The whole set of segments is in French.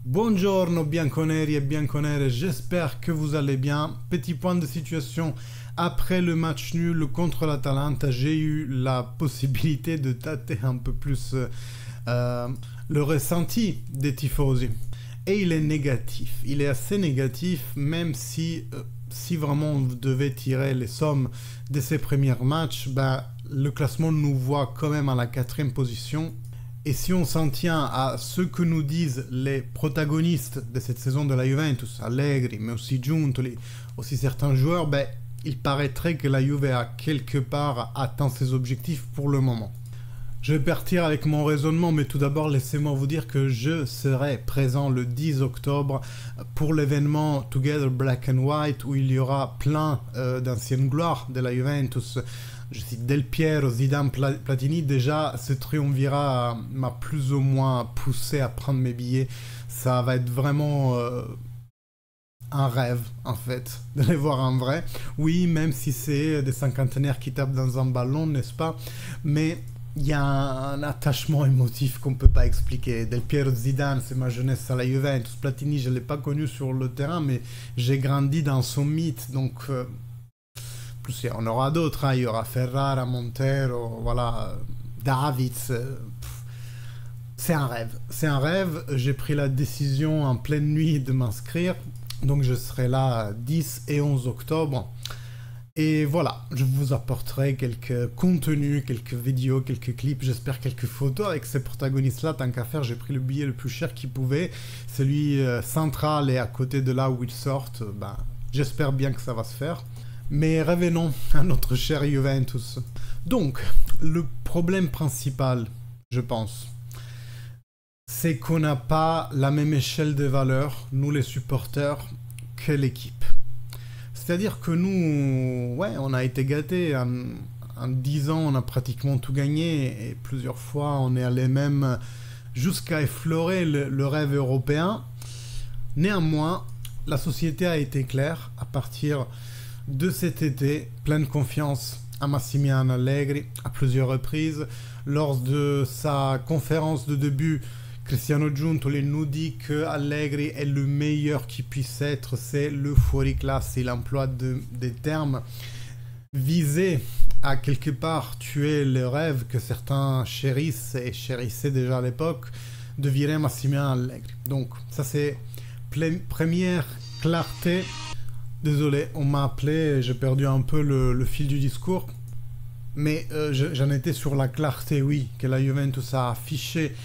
Buongiorno bianconeri et bianconere, j'espère que vous allez bien. Petit point de situation, après le match nul contre l'Atalanta, j'ai eu la possibilité de tâter un peu plus le ressenti des tifosi. Et il est négatif, il est assez négatif, même si vraiment on devait tirer les sommes de ces premiers matchs, le classement nous voit quand même à la 4e position. Et si on s'en tient à ce que nous disent les protagonistes de cette saison de la Juventus, Allegri, mais aussi Giuntoli, aussi certains joueurs, il paraîtrait que la Juve a quelque part atteint ses objectifs pour le moment. Je vais partir avec mon raisonnement, mais tout d'abord laissez-moi vous dire que je serai présent le 10 octobre pour l'événement Together Black and White où il y aura plein d'anciennes gloires de la Juventus. Je cite Del Piero, Zidane, Platini. Déjà, ce triumvirat m'a plus ou moins poussé à prendre mes billets. Ça va être vraiment un rêve, en fait, de les voir en vrai. Oui, même si c'est des cinquantenaires qui tapent dans un ballon, n'est-ce pas? Mais il y a un attachement émotif qu'on ne peut pas expliquer. Del Piero, Zidane, c'est ma jeunesse à la Juventus. Platini, je ne l'ai pas connu sur le terrain, mais j'ai grandi dans son mythe, donc... plus, on aura d'autres, hein. Il y aura Ferrara, Montero, voilà, Davids. C'est un rêve. C'est un rêve. J'ai pris la décision en pleine nuit de m'inscrire. Donc je serai là 10 et 11 octobre. Et voilà, je vous apporterai quelques contenus, quelques vidéos, quelques clips, j'espère quelques photos avec ces protagonistes-là. Tant qu'à faire, j'ai pris le billet le plus cher qu'il pouvait. Celui central et à côté de là où ils sortent. J'espère bien que ça va se faire. Mais revenons à notre cher Juventus. Donc, le problème principal, je pense, c'est qu'on n'a pas la même échelle de valeurs, nous les supporters, que l'équipe. C'est-à-dire que nous, on a été gâtés. En 10 ans, on a pratiquement tout gagné. Et plusieurs fois, on est allé même jusqu'à effleurer le rêve européen. Néanmoins, la société a été claire à partir de cet été, pleine confiance à Massimiliano Allegri à plusieurs reprises. Lors de sa conférence de début, Cristiano Giuntoli nous dit que Allegri est le meilleur qui puisse être, c'est le fuori-classe. Il emploie des termes visés à quelque part tuer le rêve que certains chérissent et chérissaient déjà à l'époque de virer Massimiliano Allegri. Donc ça c'est première clarté. Désolé, on m'a appelé, j'ai perdu un peu le fil du discours. Mais j'en étais sur la clarté, oui, que la Juventus a affiché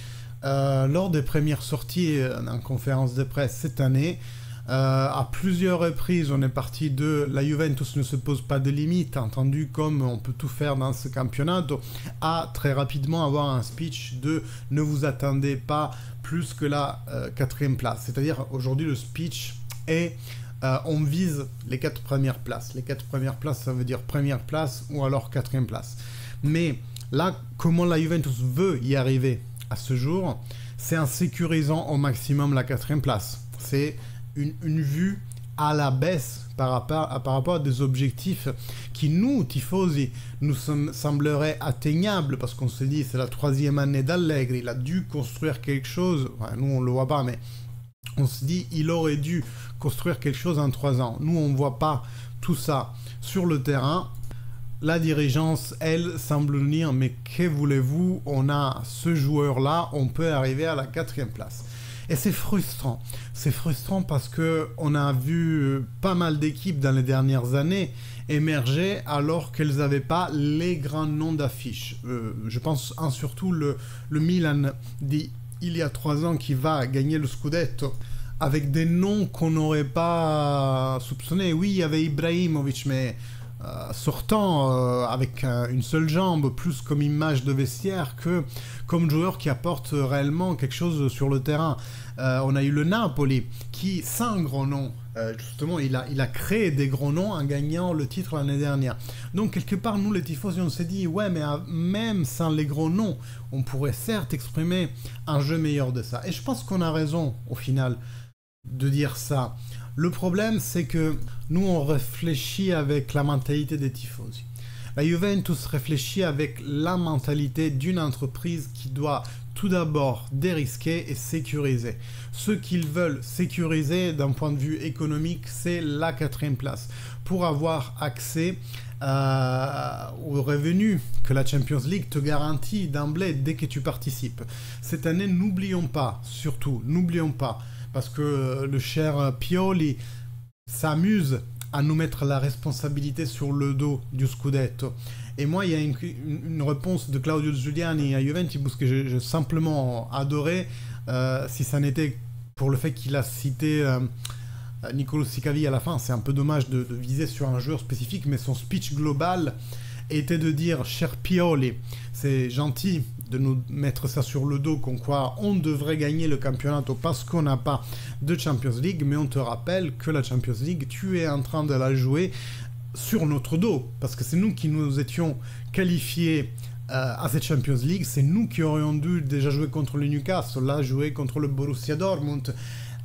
lors des premières sorties en conférence de presse cette année. À plusieurs reprises, on est parti de la Juventus ne se pose pas de limites, entendu comme on peut tout faire dans ce championnat, à très rapidement avoir un speech de ne vous attendez pas plus que la 4e place. C'est-à-dire aujourd'hui le speech est... on vise les 4 premières places. Les 4 premières places, ça veut dire première place ou alors 4e place. Mais là, comment la Juventus veut y arriver à ce jour, c'est en sécurisant au maximum la 4e place. C'est une vue à la baisse par rapport à des objectifs qui nous, tifosi, nous sembleraient atteignables parce qu'on se dit c'est la 3e année d'Allegri, il a dû construire quelque chose. Nous, on ne le voit pas, mais... on se dit, il aurait dû construire quelque chose en 3 ans. Nous, on ne voit pas tout ça sur le terrain. La dirigeance, elle, semble nous dire, mais que voulez-vous? On a ce joueur-là, on peut arriver à la 4e place. Et c'est frustrant. C'est frustrant parce qu'on a vu pas mal d'équipes dans les dernières années émerger alors qu'elles n'avaient pas les grands noms d'affiche. Je pense surtout le Milan dit il y a 3 ans qui va gagner le Scudetto avec des noms qu'on n'aurait pas soupçonnés. Oui, il y avait Ibrahimovic, mais sortant avec une seule jambe, plus comme image de vestiaire que comme joueur qui apporte réellement quelque chose sur le terrain. On a eu le Napoli qui, sans gros nom, justement, il a créé des gros noms en gagnant le titre l'année dernière. Donc, quelque part, nous, les tifosi, on s'est dit, ouais, mais même sans les gros noms, on pourrait certes exprimer un jeu meilleur de ça. Et je pense qu'on a raison, au final, de dire ça. Le problème, c'est que nous, on réfléchit avec la mentalité des tifosi. La Juventus réfléchit avec la mentalité d'une entreprise qui doit tout d'abord dérisquer et sécuriser. Ce qu'ils veulent sécuriser d'un point de vue économique, c'est la 4e place pour avoir accès aux revenus que la Champions League te garantit d'emblée dès que tu participes. Cette année, n'oublions pas, surtout, n'oublions pas, parce que le cher Pioli s'amuse à nous mettre la responsabilité sur le dos du Scudetto. Et moi, il y a une réponse de Claudio Giuliani à Juventus que j'ai simplement adoré, si ça n'était pour le fait qu'il a cité Niccolò Sicavi à la fin. C'est un peu dommage de viser sur un joueur spécifique, mais son speech global était de dire, cher Pioli, c'est gentil de nous mettre ça sur le dos, comme quoi on devrait gagner le championnat parce qu'on n'a pas de Champions League, mais on te rappelle que la Champions League, tu es en train de la jouer sur notre dos, parce que c'est nous qui nous étions qualifiés à cette Champions League, c'est nous qui aurions dû déjà jouer contre le Newcastle, là jouer contre le Borussia Dortmund,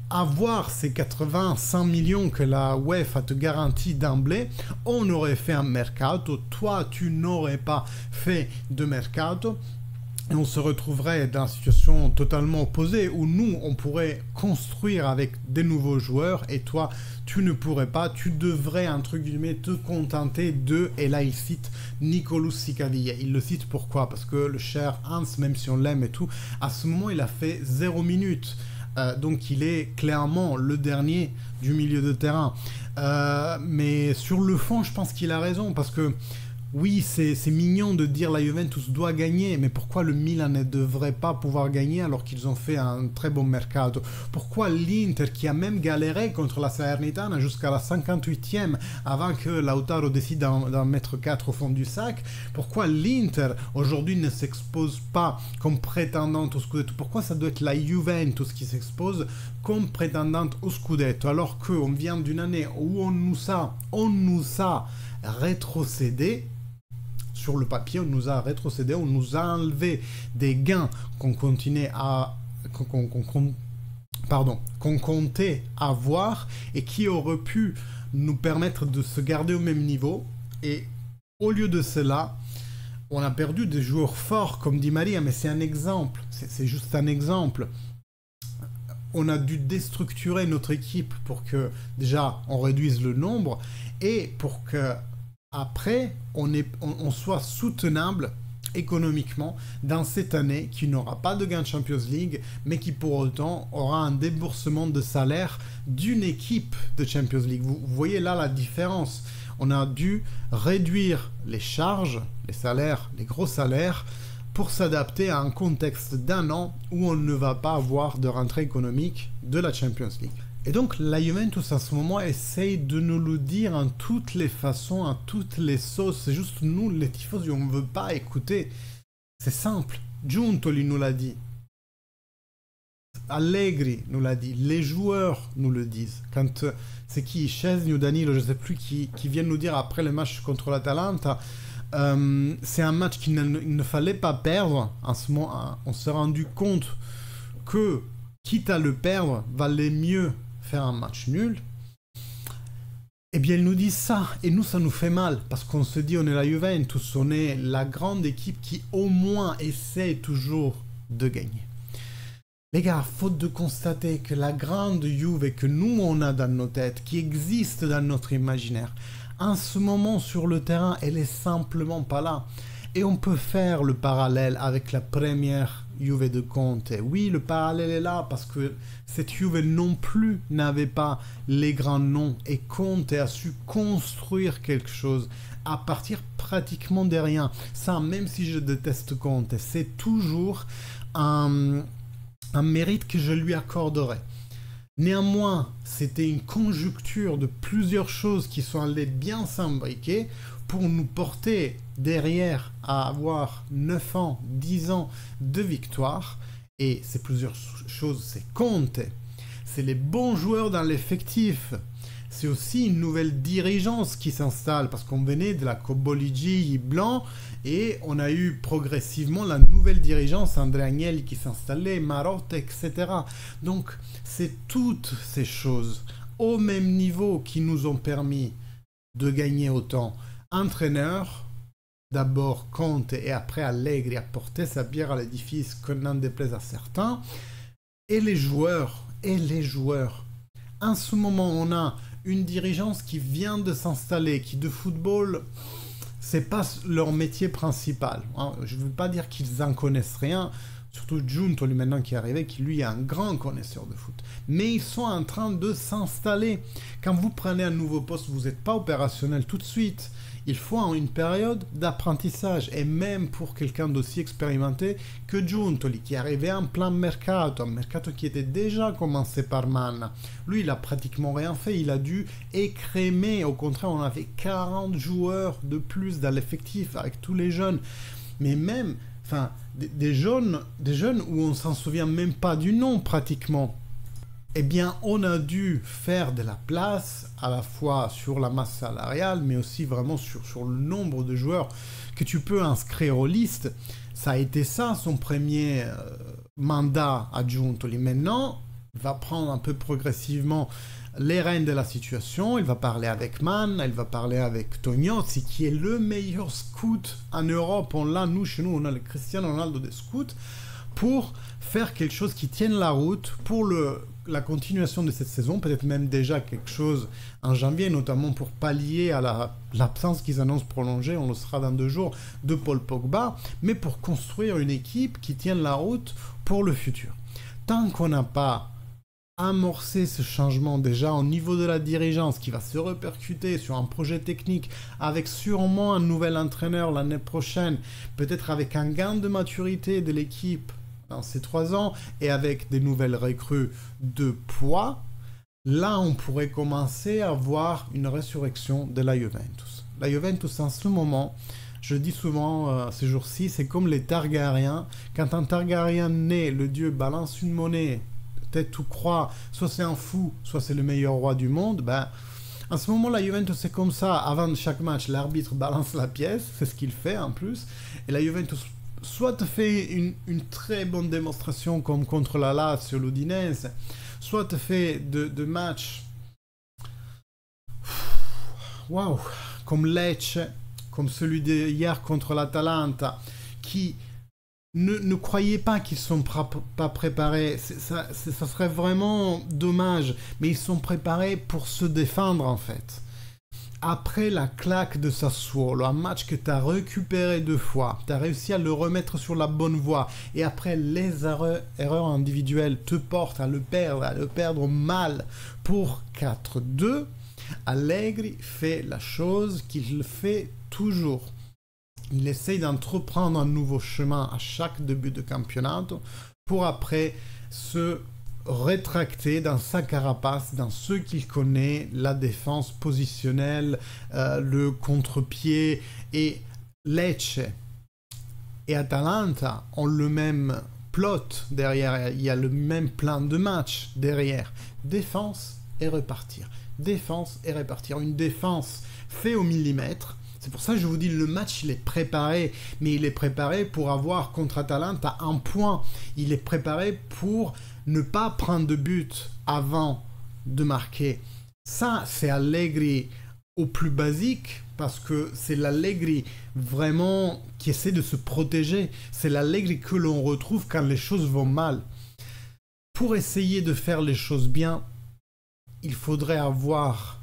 avoir ces 80-100 millions que la UEFA te garantit d'emblée, on aurait fait un mercato, toi tu n'aurais pas fait de mercato, et on se retrouverait dans une situation totalement opposée où nous, on pourrait construire avec des nouveaux joueurs et toi, tu ne pourrais pas, tu devrais, entre guillemets, te contenter de, et là il cite Niccolò Sicavi. Il le cite pourquoi? Parce que le cher Hans, même si on l'aime et tout, à ce moment il a fait 0 minutes. Donc il est clairement le dernier du milieu de terrain. Mais sur le fond, je pense qu'il a raison, parce que oui, c'est mignon de dire la Juventus doit gagner, mais pourquoi le Milan ne devrait pas pouvoir gagner alors qu'ils ont fait un très bon mercato? Pourquoi l'Inter, qui a même galéré contre la Salernitana jusqu'à la 58e avant que Lautaro décide d'en mettre 4 au fond du sac, pourquoi l'Inter aujourd'hui ne s'expose pas comme prétendante au Scudetto? Pourquoi ça doit être la Juventus qui s'expose comme prétendante au Scudetto alors qu'on vient d'une année où on nous a rétrocédé? Sur le papier, on nous a rétrocédé, on nous a enlevé des gains qu'on comptait avoir et qui auraient pu nous permettre de se garder au même niveau. Et au lieu de cela, on a perdu des joueurs forts comme Di Maria, mais c'est un exemple, c'est juste un exemple. On a dû déstructurer notre équipe pour que déjà on réduise le nombre et pour que après, on soit soutenable économiquement dans cette année qui n'aura pas de gain de Champions League, mais qui pour autant aura un déboursement de salaire d'une équipe de Champions League. Vous voyez là la différence. On a dû réduire les charges, les salaires, les gros salaires, pour s'adapter à un contexte d'un an où on ne va pas avoir de rentrée économique de la Champions League. Et donc la Juventus en ce moment essaye de nous le dire en toutes les façons, en toutes les sauces. C'est juste nous, les tifosi, on ne veut pas écouter. C'est simple. Giuntoli nous l'a dit. Allegri nous l'a dit. Les joueurs nous le disent. Quand c'est qui, Szczesny ou Danilo, je ne sais plus, qui viennent nous dire après le match contre l'Atalanta, c'est un match qu'il ne fallait pas perdre. En ce moment, on s'est rendu compte que, quitte à le perdre, valait mieux faire un match nul. Eh bien, ils nous disent ça, et nous, ça nous fait mal, parce qu'on se dit, on est la Juventus, on est la grande équipe qui, au moins, essaie toujours de gagner. Les gars, faute de constater que la grande Juve que nous, on a dans nos têtes, qui existe dans notre imaginaire, en ce moment, sur le terrain, elle est simplement pas là. Et on peut faire le parallèle avec la première Juve de Conte. Oui, le parallèle est là parce que cette Juve non plus n'avait pas les grands noms et Conte a su construire quelque chose à partir pratiquement de rien. Ça, même si je déteste Conte, c'est toujours un mérite que je lui accorderai. Néanmoins, c'était une conjoncture de plusieurs choses qui sont allées bien s'imbriquer pour nous porter derrière à avoir 9 ans, 10 ans de victoire. Et c'est plusieurs choses, c'est Conte, c'est les bons joueurs dans l'effectif, c'est aussi une nouvelle dirigeance qui s'installe, parce qu'on venait de la Coboligi blanc, et on a eu progressivement la nouvelle dirigeance, Andrea Agnelli qui s'installait, Marotta, etc. Donc c'est toutes ces choses au même niveau qui nous ont permis de gagner autant. Entraîneur, d'abord Conte et après Allegri a porté sa bière à l'édifice, que n'en déplaise à certains. Et les joueurs. En ce moment, on a une dirigeance qui vient de s'installer, qui de football, c'est pas leur métier principal. Je ne veux pas dire qu'ils en connaissent rien, surtout Giunto, lui maintenant qui est arrivé, qui lui est un grand connaisseur de foot. Mais ils sont en train de s'installer. Quand vous prenez un nouveau poste, vous n'êtes pas opérationnel tout de suite. Il faut une période d'apprentissage. Et même pour quelqu'un d'aussi expérimenté que Giuntoli, qui est arrivé en plein mercato, un mercato qui était déjà commencé par Manna. Lui, il a pratiquement rien fait. Il a dû écrémer. Au contraire, on avait 40 joueurs de plus dans l'effectif avec tous les jeunes. Mais même, enfin, des jeunes où on s'en souvient même pas du nom pratiquement. Eh bien, on a dû faire de la place, à la fois sur la masse salariale, mais aussi vraiment sur le nombre de joueurs que tu peux inscrire aux listes. Ça a été ça, son premier mandat à Giuntoli. Maintenant, il va prendre un peu progressivement les rênes de la situation. Il va parler avec Mann, il va parler avec Tognozzi, qui est le meilleur scout en Europe. On l'a, nous, chez nous, on a le Cristiano Ronaldo des scouts, pour faire quelque chose qui tienne la route pour la continuation de cette saison, peut-être même déjà quelque chose en janvier, notamment pour pallier à l'absence qu'ils annoncent prolongée, on le sera dans 2 jours, de Paul Pogba, mais pour construire une équipe qui tienne la route pour le futur. Tant qu'on n'a pas amorcé ce changement déjà au niveau de la dirigeance qui va se répercuter sur un projet technique avec sûrement un nouvel entraîneur l'année prochaine, peut-être avec un gain de maturité de l'équipe dans ces 3 ans et avec des nouvelles recrues de poids, là on pourrait commencer à voir une résurrection de la Juventus. La Juventus en ce moment, je dis souvent ces jours-ci, c'est comme les Targaryens. Quand un Targaryen naît, le dieu balance une monnaie, tête ou croix, soit c'est un fou, soit c'est le meilleur roi du monde, ben, en ce moment la Juventus c'est comme ça. Avant chaque match, l'arbitre balance la pièce, c'est ce qu'il fait en plus, et la Juventus soit fait une très bonne démonstration comme contre la Lazio, l'Udinese, soit fait de matchs waouh, comme Lecce, comme celui d'hier contre l'Atalanta, qui ne croyez pas qu'ils sont pas préparés. Ça serait vraiment dommage, mais ils sont préparés pour se défendre en fait. Après la claque de Sassuolo, un match que tu as récupéré 2 fois, tu as réussi à le remettre sur la bonne voie, et après les erreurs individuelles te portent à le perdre mal pour 4-2, Allegri fait la chose qu'il fait toujours. Il essaye d'entreprendre un nouveau chemin à chaque début de championnat pour après se rétracter dans sa carapace, dans ce qu'il connaît, la défense positionnelle, le contre-pied. Et Lecce et Atalanta ont le même plot derrière, il y a le même plan de match derrière. Défense et repartir. Défense et repartir. Une défense faite au millimètre. C'est pour ça que je vous dis, le match, il est préparé, mais il est préparé pour avoir contre Atalanta 1 point. Il est préparé pour ne pas prendre de but avant de marquer. Ça, c'est Allegri au plus basique, parce que c'est l'Allegri vraiment qui essaie de se protéger. C'est l'Allegri que l'on retrouve quand les choses vont mal. Pour essayer de faire les choses bien, il faudrait avoir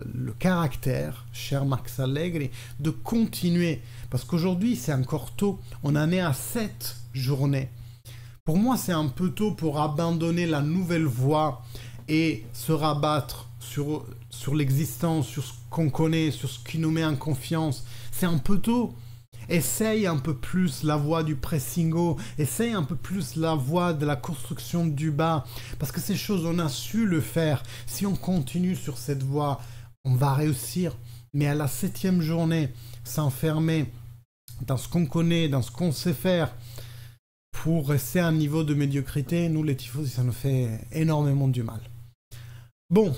le caractère, cher Max Allegri, de continuer. Parce qu'aujourd'hui, c'est encore tôt. On en est à 7 journées. Pour moi, c'est un peu tôt pour abandonner la nouvelle voie et se rabattre sur l'existence, sur ce qu'on connaît, sur ce qui nous met en confiance. C'est un peu tôt. Essaye un peu plus la voie du pressingo, essaye un peu plus la voie de la construction du bas. Parce que ces choses, on a su le faire. Si on continue sur cette voie, on va réussir. Mais à la 7e journée, s'enfermer dans ce qu'on connaît, dans ce qu'on sait faire, pour rester à un niveau de médiocrité, nous les tifosi, ça nous fait énormément du mal. Bon,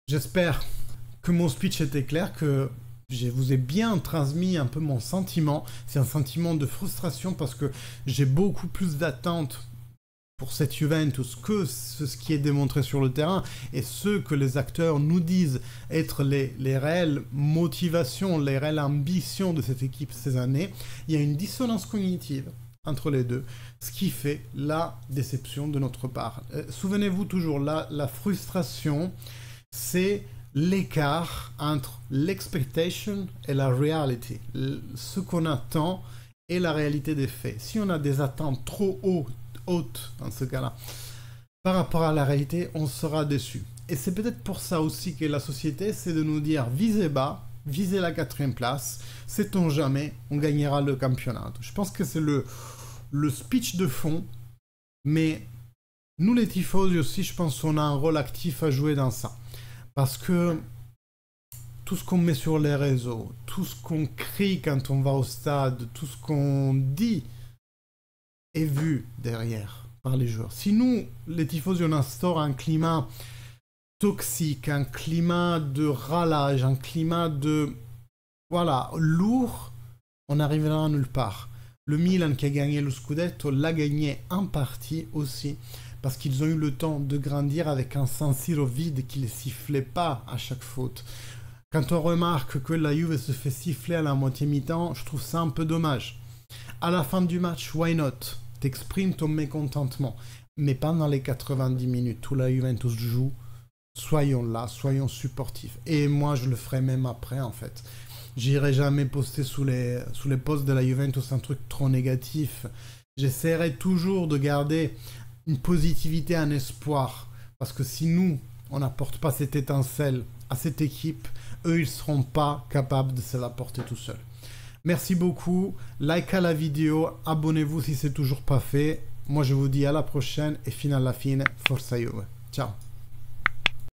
j'espère que mon speech était clair, que je vous ai bien transmis un peu mon sentiment. C'est un sentiment de frustration parce que j'ai beaucoup plus d'attentes pour cette Juventus que ce qui est démontré sur le terrain et ce que les acteurs nous disent être les réelles motivations, les réelles ambitions de cette équipe ces années, il y a une dissonance cognitive entre les deux, ce qui fait la déception de notre part. Souvenez-vous toujours, la frustration, c'est l'écart entre l'expectation et la reality, ce qu'on attend et la réalité des faits. Si on a des attentes trop hautes dans ce cas-là, par rapport à la réalité, on sera déçu. Et c'est peut-être pour ça aussi que la société, c'est de nous dire visez bas, visez la 4e place, sait-on jamais, on gagnera le championnat. Je pense que c'est le speech de fond, mais nous les tifosi aussi, je pense qu'on a un rôle actif à jouer dans ça. Parce que tout ce qu'on met sur les réseaux, tout ce qu'on crie quand on va au stade, tout ce qu'on dit est vu derrière par les joueurs. Si nous, les tifosi, on instaure un climat toxique, un climat de râlage, un climat de... voilà, lourd, on n'arrivera à nulle part. Le Milan qui a gagné le Scudetto l'a gagné en partie aussi parce qu'ils ont eu le temps de grandir avec un San Siro vide qui ne les sifflait pas à chaque faute. Quand on remarque que la Juve se fait siffler à la moitié mi-temps, je trouve ça un peu dommage. À la fin du match, why not? T'exprimes ton mécontentement. Mais pendant les 90 minutes où la Juventus joue, soyons là, soyons supportifs. Et moi, je le ferai même après, en fait. J'irai jamais poster sous les posts de la Juventus un truc trop négatif. J'essaierai toujours de garder une positivité, un espoir. Parce que si nous, on n'apporte pas cette étincelle à cette équipe, eux, ils ne seront pas capables de se l'apporter tout seuls. Merci beaucoup. Likez la vidéo, abonnez-vous si ce n'est toujours pas fait. Moi, je vous dis à la prochaine et fino alla fine, Forza Juve. Ciao.